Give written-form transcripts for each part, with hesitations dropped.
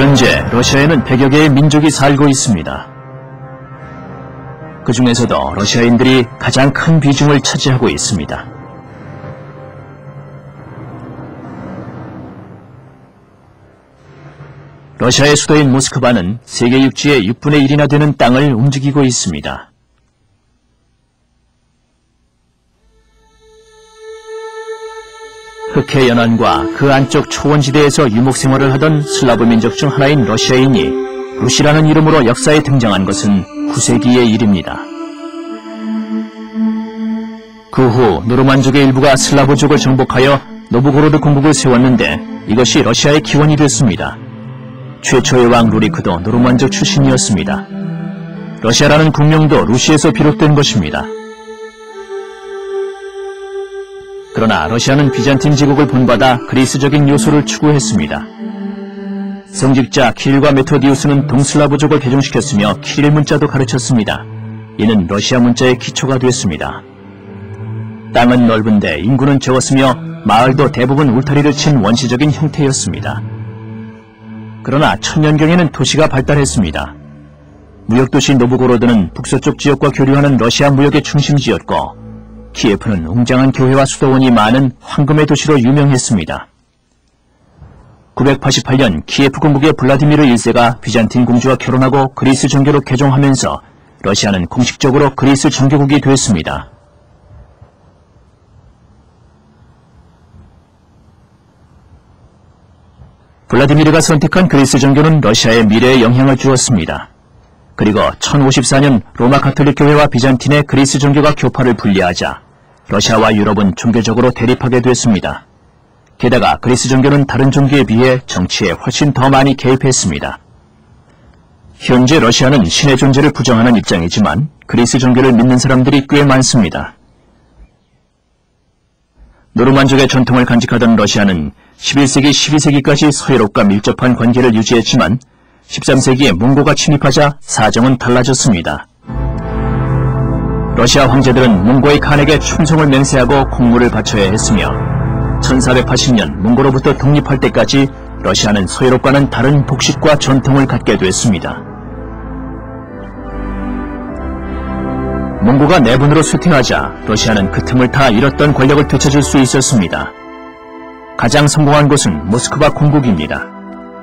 현재 러시아에는 100여 개의 민족이 살고 있습니다. 그 중에서도 러시아인들이 가장 큰 비중을 차지하고 있습니다. 러시아의 수도인 모스크바는 세계 육지의 6분의 1이나 되는 땅을 움직이고 있습니다. 흑해 연안과 그 안쪽 초원지대에서 유목생활을 하던 슬라브 민족 중 하나인 러시아인이 루시라는 이름으로 역사에 등장한 것은 9세기의 일입니다. 그 후 노르만족의 일부가 슬라브족을 정복하여 노브고로드 공국을 세웠는데 이것이 러시아의 기원이 됐습니다. 최초의 왕 루리크도 노르만족 출신이었습니다. 러시아라는 국명도 루시에서 비롯된 것입니다. 그러나 러시아는 비잔틴 제국을 본받아 그리스적인 요소를 추구했습니다. 성직자 키릴과 메토디우스는 동슬라브족을 개종시켰으며 키릴 문자도 가르쳤습니다. 이는 러시아 문자의 기초가 됐습니다. 땅은 넓은데 인구는 적었으며 마을도 대부분 울타리를 친 원시적인 형태였습니다. 그러나 천년경에는 도시가 발달했습니다. 무역도시 노브고로드는 북서쪽 지역과 교류하는 러시아 무역의 중심지였고 키예프는 웅장한 교회와 수도원이 많은 황금의 도시로 유명했습니다. 988년 키예프 공국의 블라디미르 1세가 비잔틴 공주와 결혼하고 그리스 정교로 개종하면서 러시아는 공식적으로 그리스 정교국이 됐습니다. 블라디미르가 선택한 그리스 정교는 러시아의 미래에 영향을 주었습니다. 그리고 1054년 로마 가톨릭 교회와 비잔틴의 그리스 정교가 교파를 분리하자 러시아와 유럽은 종교적으로 대립하게 됐습니다. 게다가 그리스 정교는 다른 종교에 비해 정치에 훨씬 더 많이 개입했습니다. 현재 러시아는 신의 존재를 부정하는 입장이지만 그리스 종교를 믿는 사람들이 꽤 많습니다. 노르만족의 전통을 간직하던 러시아는 11세기, 12세기까지 서유럽과 밀접한 관계를 유지했지만 13세기에 몽고가 침입하자 사정은 달라졌습니다. 러시아 황제들은 몽고의 칸에게 충성을 맹세하고 공물을 바쳐야 했으며 1480년 몽고로부터 독립할 때까지 러시아는 서유럽과는 다른 복식과 전통을 갖게 됐습니다. 몽고가 내분으로 쇠퇴하자 러시아는 그 틈을 타 잃었던 권력을 되찾을 수 있었습니다. 가장 성공한 곳은 모스크바 공국입니다.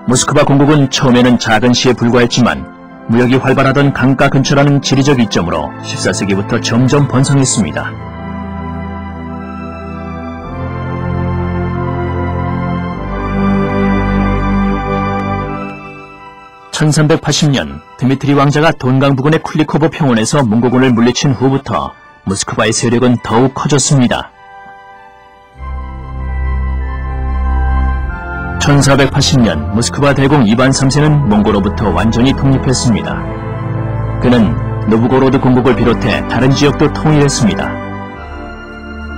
모스크바 공국은 처음에는 작은 시에 불과했지만 무역이 활발하던 강가 근처라는 지리적 이점으로 14세기부터 점점 번성했습니다. (1380년) 드미트리 왕자가 돈강 부근의 쿨리코브 평원에서 몽고군을 물리친 후부터 모스크바의 세력은 더욱 커졌습니다. 1480년 모스크바 대공 이반 3세는 몽고로부터 완전히 독립했습니다. 그는 노브고로드 공국을 비롯해 다른 지역도 통일했습니다.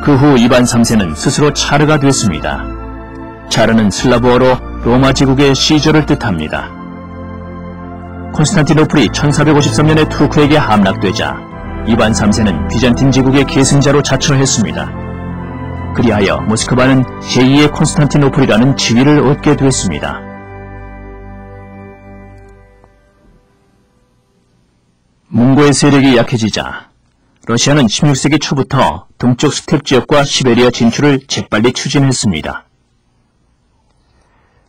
그 후 이반 3세는 스스로 차르가 됐습니다. 차르는 슬라브어로 로마 제국의 시저를 뜻합니다. 콘스탄티노플이 1453년에 투르크에게 함락되자 이반 3세는 비잔틴 제국의 계승자로 자처했습니다. 그리하여 모스크바는 제2의 콘스탄티노플이라는 지위를 얻게 됐습니다. 몽고의 세력이 약해지자 러시아는 16세기 초부터 동쪽 스텝 지역과 시베리아 진출을 재빨리 추진했습니다.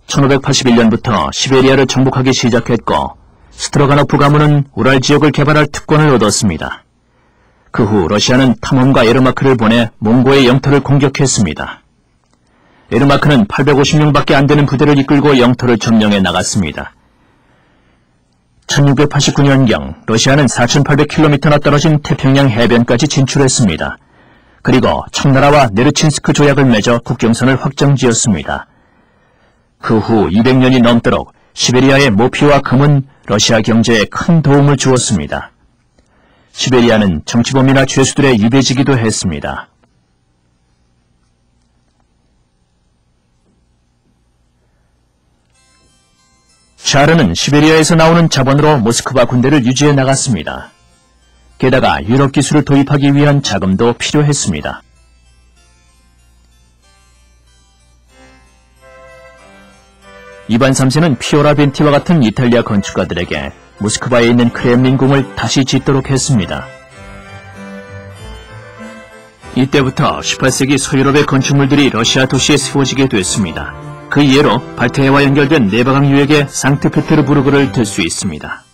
1581년부터 시베리아를 정복하기 시작했고 스트로가노프 가문은 우랄 지역을 개발할 특권을 얻었습니다. 그 후 러시아는 탐험가 에르마크를 보내 몽고의 영토를 공격했습니다. 에르마크는 850명밖에 안 되는 부대를 이끌고 영토를 점령해 나갔습니다. 1689년경 러시아는 4800km나 떨어진 태평양 해변까지 진출했습니다. 그리고 청나라와 네르친스크 조약을 맺어 국경선을 확정지었습니다. 그 후 200년이 넘도록 시베리아의 모피와 금은 러시아 경제에 큰 도움을 주었습니다. 시베리아는 정치범이나 죄수들의 유배지기도 했습니다. 차르는 시베리아에서 나오는 자본으로 모스크바 군대를 유지해 나갔습니다. 게다가 유럽 기술을 도입하기 위한 자금도 필요했습니다. 이반 3세는 피오라벤티와 같은 이탈리아 건축가들에게 모스크바에 있는 크렘린 궁을 다시 짓도록 했습니다. 이때부터 18세기 서유럽의 건축물들이 러시아 도시에 세워지게 됐습니다. 그 예로 발트해와 연결된 네바강 유역의 상트페테르부르크를 들 수 있습니다.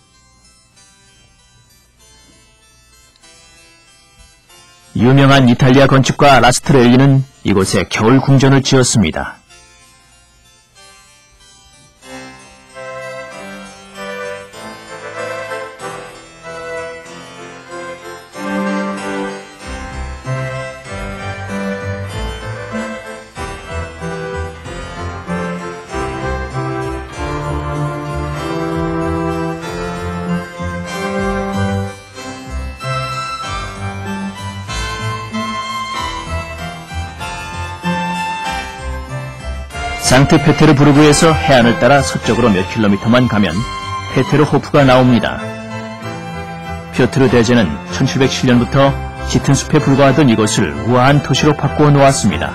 유명한 이탈리아 건축가 라스트렐리는 이곳에 겨울 궁전을 지었습니다. 상트페테르부르크에서 해안을 따라 서쪽으로 몇 킬로미터만 가면 페테르호프가 나옵니다. 표트르 대제는 1707년부터 짙은 숲에 불과하던 이곳을 우아한 도시로 바꾸어 놓았습니다.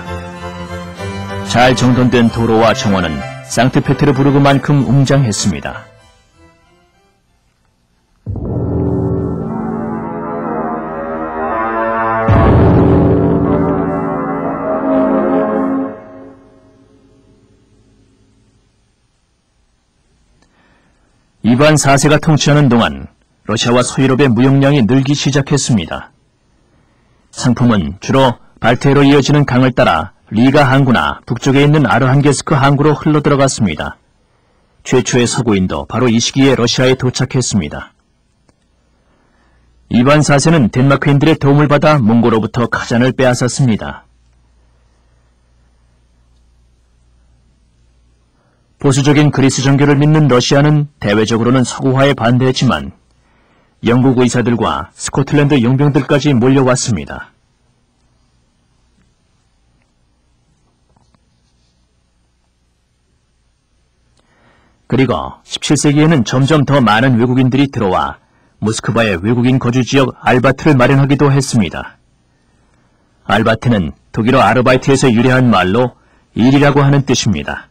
잘 정돈된 도로와 정원은 상트페테르부르크만큼 웅장했습니다. 이반 4세가 통치하는 동안 러시아와 서유럽의 무역량이 늘기 시작했습니다. 상품은 주로 발트해로 이어지는 강을 따라 리가 항구나 북쪽에 있는 아르한게스크 항구로 흘러들어갔습니다. 최초의 서구인도 바로 이 시기에 러시아에 도착했습니다. 이반 4세는 덴마크인들의 도움을 받아 몽고로부터 카잔을 빼앗았습니다. 보수적인 그리스 정교를 믿는 러시아는 대외적으로는 서구화에 반대했지만 영국 의사들과 스코틀랜드 용병들까지 몰려왔습니다. 그리고 17세기에는 점점 더 많은 외국인들이 들어와 모스크바의 외국인 거주지역 알바트를 마련하기도 했습니다. 알바트는 독일어 아르바이트에서 유래한 말로 일이라고 하는 뜻입니다.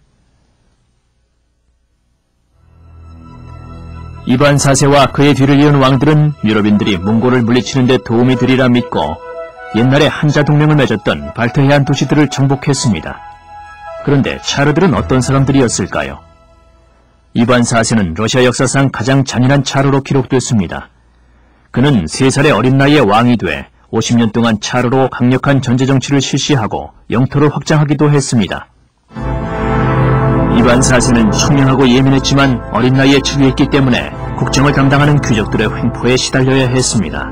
이반 4세와 그의 뒤를 이은 왕들은 유럽인들이 몽골을 물리치는 데 도움이 되리라 믿고 옛날에 한자 동맹을 맺었던 발트해안 도시들을 정복했습니다. 그런데 차르들은 어떤 사람들이었을까요? 이반 4세는 러시아 역사상 가장 잔인한 차르로 기록됐습니다. 그는 3살의 어린 나이에 왕이 돼 50년 동안 차르로 강력한 전제 정치를 실시하고 영토를 확장하기도 했습니다. 이반 4세는 청량하고 예민했지만 어린 나이에 즉위했기 때문에 국정을 담당하는 귀족들의 횡포에 시달려야 했습니다.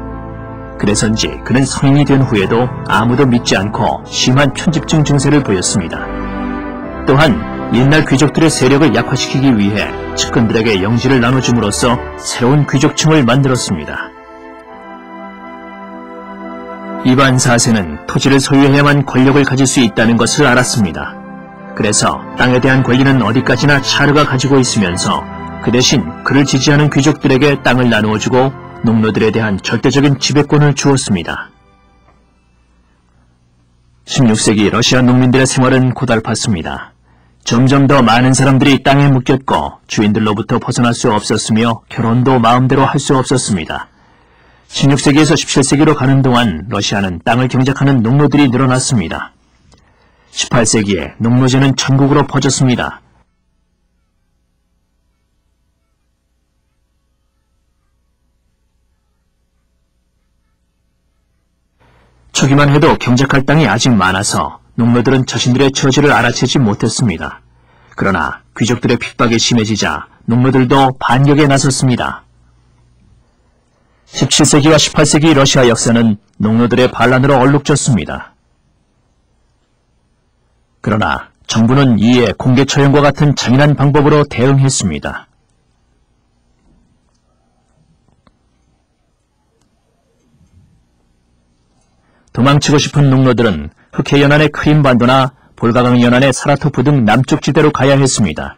그래서인지 그는 성인이 된 후에도 아무도 믿지 않고 심한 편집증 증세를 보였습니다. 또한 옛날 귀족들의 세력을 약화시키기 위해 측근들에게 영지를 나눠줌으로써 새로운 귀족층을 만들었습니다. 이반 4세는 토지를 소유해야만 권력을 가질 수 있다는 것을 알았습니다. 그래서 땅에 대한 권리는 어디까지나 차르가 가지고 있으면서 그 대신 그를 지지하는 귀족들에게 땅을 나누어주고 농노들에 대한 절대적인 지배권을 주었습니다. 16세기 러시아 농민들의 생활은 고달팠습니다. 점점 더 많은 사람들이 땅에 묶였고 주인들로부터 벗어날 수 없었으며 결혼도 마음대로 할 수 없었습니다. 16세기에서 17세기로 가는 동안 러시아는 땅을 경작하는 농노들이 늘어났습니다. 18세기에 농노제는 전국으로 퍼졌습니다. 초기만 해도 경작할 땅이 아직 많아서 농노들은 자신들의 처지를 알아채지 못했습니다. 그러나 귀족들의 핍박이 심해지자 농노들도 반격에 나섰습니다. 17세기와 18세기 러시아 역사는 농노들의 반란으로 얼룩졌습니다. 그러나 정부는 이에 공개 처형과 같은 잔인한 방법으로 대응했습니다. 도망치고 싶은 농노들은 흑해 연안의 크림반도나 볼가강 연안의 사라토프 등 남쪽 지대로 가야 했습니다.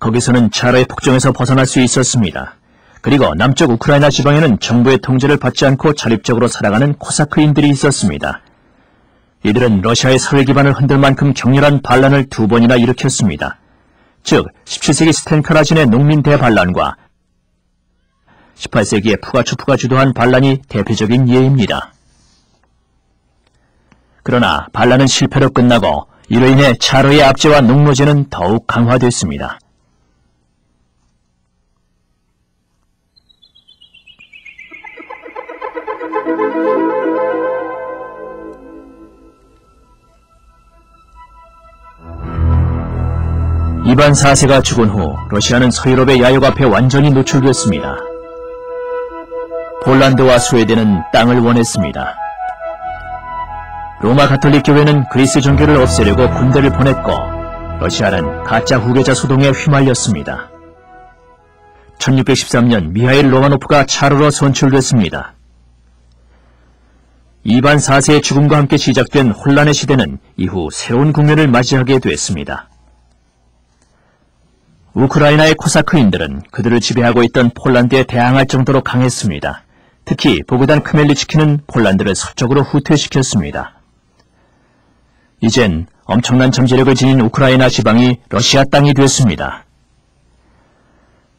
거기서는 차르의 폭정에서 벗어날 수 있었습니다. 그리고 남쪽 우크라이나 지방에는 정부의 통제를 받지 않고 자립적으로 살아가는 코사크인들이 있었습니다. 이들은 러시아의 사회 기반을 흔들 만큼 격렬한 반란을 2번이나 일으켰습니다. 즉 17세기 스탠카라진의 농민 대반란과 18세기의 푸가초프가 주도한 반란이 대표적인 예입니다. 그러나 반란은 실패로 끝나고 이로 인해 차로의 압제와 농노제는 더욱 강화됐습니다. 이반 4세가 죽은 후 러시아는 서유럽의 야욕 앞에 완전히 노출됐습니다. 폴란드와 스웨덴은 땅을 원했습니다. 로마 가톨릭 교회는 그리스 종교를 없애려고 군대를 보냈고 러시아는 가짜 후계자 소동에 휘말렸습니다. 1613년 미하일 로마노프가 차로로 선출됐습니다. 이반 4세의 죽음과 함께 시작된 혼란의 시대는 이후 새로운 국면을 맞이하게 됐습니다. 우크라이나의 코사크인들은 그들을 지배하고 있던 폴란드에 대항할 정도로 강했습니다. 특히 보그단 크멜리츠키는 폴란드를 서쪽으로 후퇴시켰습니다. 이젠 엄청난 잠재력을 지닌 우크라이나 지방이 러시아 땅이 됐습니다.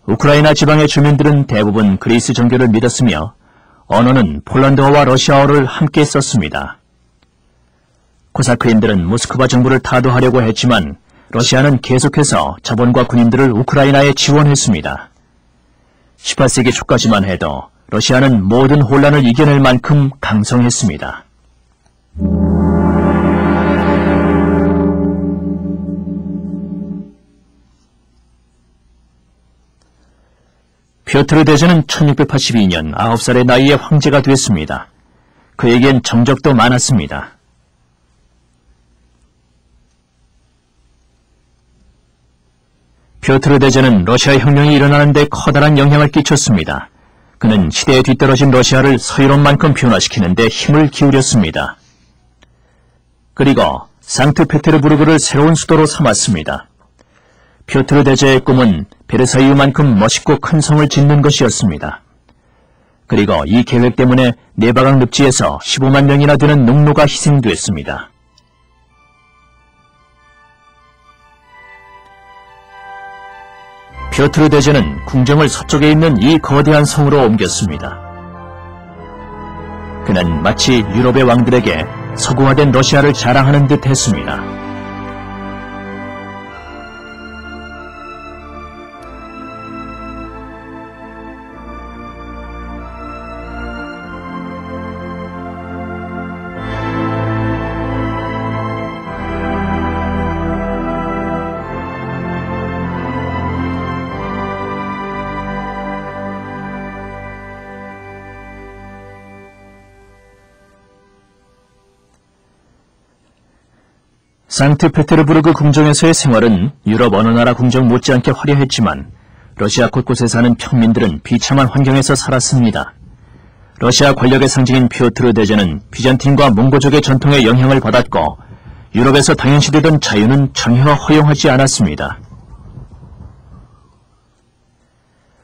우크라이나 지방의 주민들은 대부분 그리스 종교를 믿었으며 언어는 폴란드어와 러시아어를 함께 썼습니다. 코사크인들은 모스크바 정부를 타도하려고 했지만 러시아는 계속해서 자본과 군인들을 우크라이나에 지원했습니다. 18세기 초까지만 해도 러시아는 모든 혼란을 이겨낼 만큼 강성했습니다. 피오트르 대제는 1682년 9살의 나이에 황제가 됐습니다. 그에겐 정적도 많았습니다. 피오트르 대제는 러시아 혁명이 일어나는 데 커다란 영향을 끼쳤습니다. 그는 시대에 뒤떨어진 러시아를 서유럽만큼 변화시키는 데 힘을 기울였습니다. 그리고 상트페테르부르크를 새로운 수도로 삼았습니다. 피오트르 대제의 꿈은 베르사유만큼 멋있고 큰 성을 짓는 것이었습니다. 그리고 이 계획 때문에 네바강 늪지에서 15만 명이나 되는 농노가 희생됐습니다. 피오트르 대제는 궁정을 서쪽에 있는 이 거대한 성으로 옮겼습니다. 그는 마치 유럽의 왕들에게 서구화된 러시아를 자랑하는 듯 했습니다. 상트페테르부르크 궁정에서의 생활은 유럽 어느 나라 궁정 못지않게 화려했지만 러시아 곳곳에 사는 평민들은 비참한 환경에서 살았습니다. 러시아 권력의 상징인 피오트르 대제는 비잔틴과 몽고족의 전통에 영향을 받았고 유럽에서 당연시되던 자유는 전혀 허용하지 않았습니다.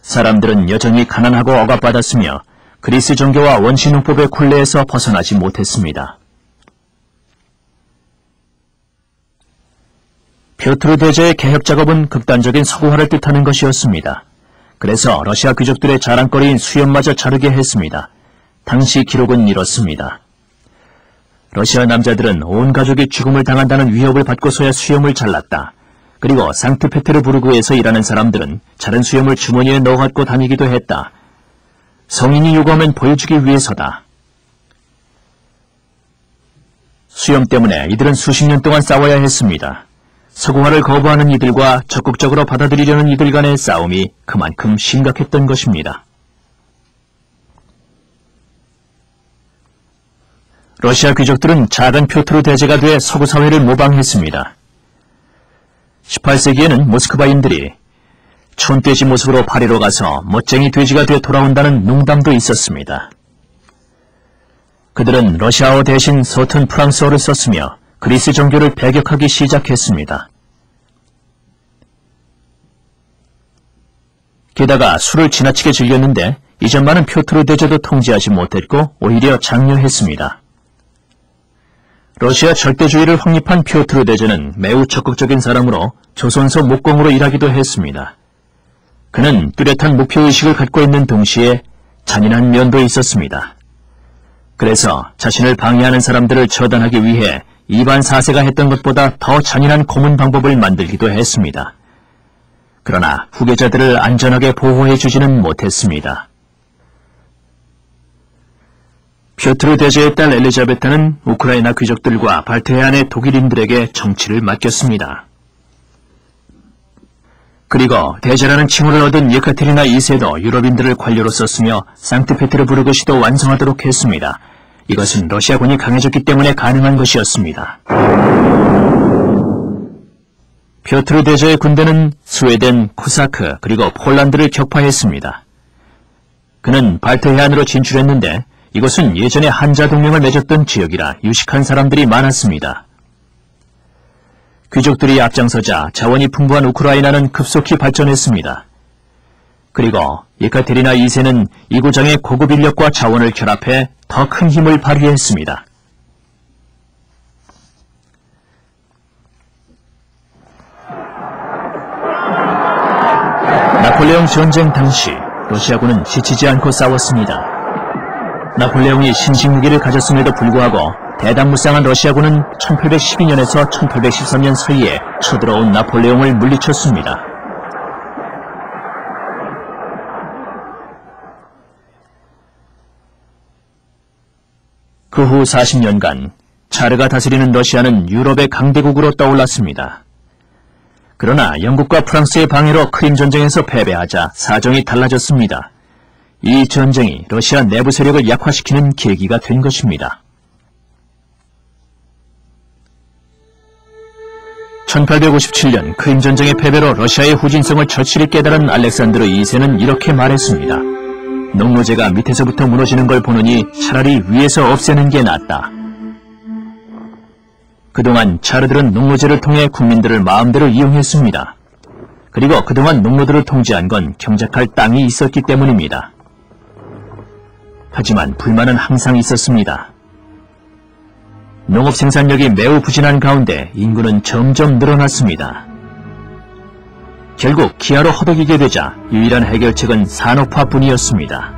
사람들은 여전히 가난하고 억압받았으며 그리스 종교와 원시농법의 굴레에서 벗어나지 못했습니다. 피오트르 대제의 개혁 작업은 극단적인 서구화를 뜻하는 것이었습니다. 그래서 러시아 귀족들의 자랑거리인 수염마저 자르게 했습니다. 당시 기록은 이렇습니다. 러시아 남자들은 온 가족이 죽음을 당한다는 위협을 받고서야 수염을 잘랐다. 그리고 상트페테르부르크에서 일하는 사람들은 자른 수염을 주머니에 넣어 갖고 다니기도 했다. 성인이 요구하면 보여주기 위해서다. 수염 때문에 이들은 수십 년 동안 싸워야 했습니다. 서구화를 거부하는 이들과 적극적으로 받아들이려는 이들 간의 싸움이 그만큼 심각했던 것입니다. 러시아 귀족들은 작은 피오트르 대제가 돼 서구 사회를 모방했습니다. 18세기에는 모스크바인들이 촌돼지 모습으로 파리로 가서 멋쟁이 돼지가 돼 돌아온다는 농담도 있었습니다. 그들은 러시아어 대신 서툰 프랑스어를 썼으며 그리스 종교를 배격하기 시작했습니다. 게다가 술을 지나치게 즐겼는데 이전만은 피오트르 대제도 통제하지 못했고 오히려 장려했습니다. 러시아 절대주의를 확립한 피오트르 대제는 매우 적극적인 사람으로 조선소 목공으로 일하기도 했습니다. 그는 뚜렷한 목표의식을 갖고 있는 동시에 잔인한 면도 있었습니다. 그래서 자신을 방해하는 사람들을 처단하기 위해 이반 4세가 했던 것보다 더 잔인한 고문 방법을 만들기도 했습니다. 그러나 후계자들을 안전하게 보호해주지는 못했습니다. 피오트르 대제의 딸 엘리자베타는 우크라이나 귀족들과 발트해안의 독일인들에게 정치를 맡겼습니다. 그리고 대제라는 칭호를 얻은 예카테리나 2세도 유럽인들을 관료로 썼으며 상트페테르부르크 시도 완성하도록 했습니다. 이것은 러시아군이 강해졌기 때문에 가능한 것이었습니다. 피오트르 대제의 군대는 스웨덴, 코사크, 그리고 폴란드를 격파했습니다. 그는 발트해안으로 진출했는데 이곳은 예전에 한자 동맹을 맺었던 지역이라 유식한 사람들이 많았습니다. 귀족들이 앞장서자 자원이 풍부한 우크라이나는 급속히 발전했습니다. 그리고 예카테리나 2세는 이구장의 고급 인력과 자원을 결합해 더 큰 힘을 발휘했습니다. 나폴레옹 전쟁 당시 러시아군은 지치지 않고 싸웠습니다. 나폴레옹이 신식 무기를 가졌음에도 불구하고 대담무쌍한 러시아군은 1812년에서 1813년 사이에 쳐들어온 나폴레옹을 물리쳤습니다. 그 후 40년간 차르가 다스리는 러시아는 유럽의 강대국으로 떠올랐습니다. 그러나 영국과 프랑스의 방해로 크림 전쟁에서 패배하자 사정이 달라졌습니다. 이 전쟁이 러시아 내부 세력을 약화시키는 계기가 된 것입니다. 1857년 크림 전쟁의 패배로 러시아의 후진성을 절실히 깨달은 알렉산드르 2세는 이렇게 말했습니다. 농노제가 밑에서부터 무너지는 걸 보느니 차라리 위에서 없애는 게 낫다. 그동안 차르들은 농노제를 통해 국민들을 마음대로 이용했습니다. 그리고 그동안 농노들을 통제한 건 경작할 땅이 있었기 때문입니다. 하지만 불만은 항상 있었습니다. 농업 생산력이 매우 부진한 가운데 인구는 점점 늘어났습니다. 결국 기아로 허덕이게 되자 유일한 해결책은 산업화뿐이었습니다.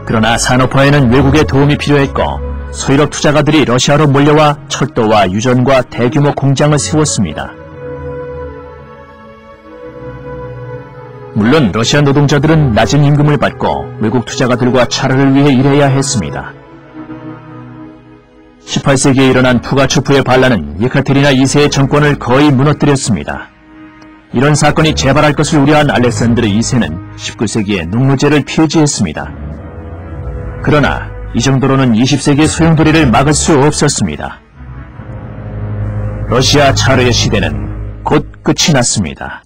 그러나 산업화에는 외국의 도움이 필요했고 소유럽 투자가들이 러시아로 몰려와 철도와 유전과 대규모 공장을 세웠습니다. 물론 러시아 노동자들은 낮은 임금을 받고 외국 투자가들과 차르를 위해 일해야 했습니다. 18세기에 일어난 푸가초프의 반란은 예카테리나 2세의 정권을 거의 무너뜨렸습니다. 이런 사건이 재발할 것을 우려한 알렉산드르 2세는 19세기에 농노제를 폐지했습니다. 그러나 이 정도로는 20세기의 소용돌이를 막을 수 없었습니다. 러시아 차르의 시대는 곧 끝이 났습니다.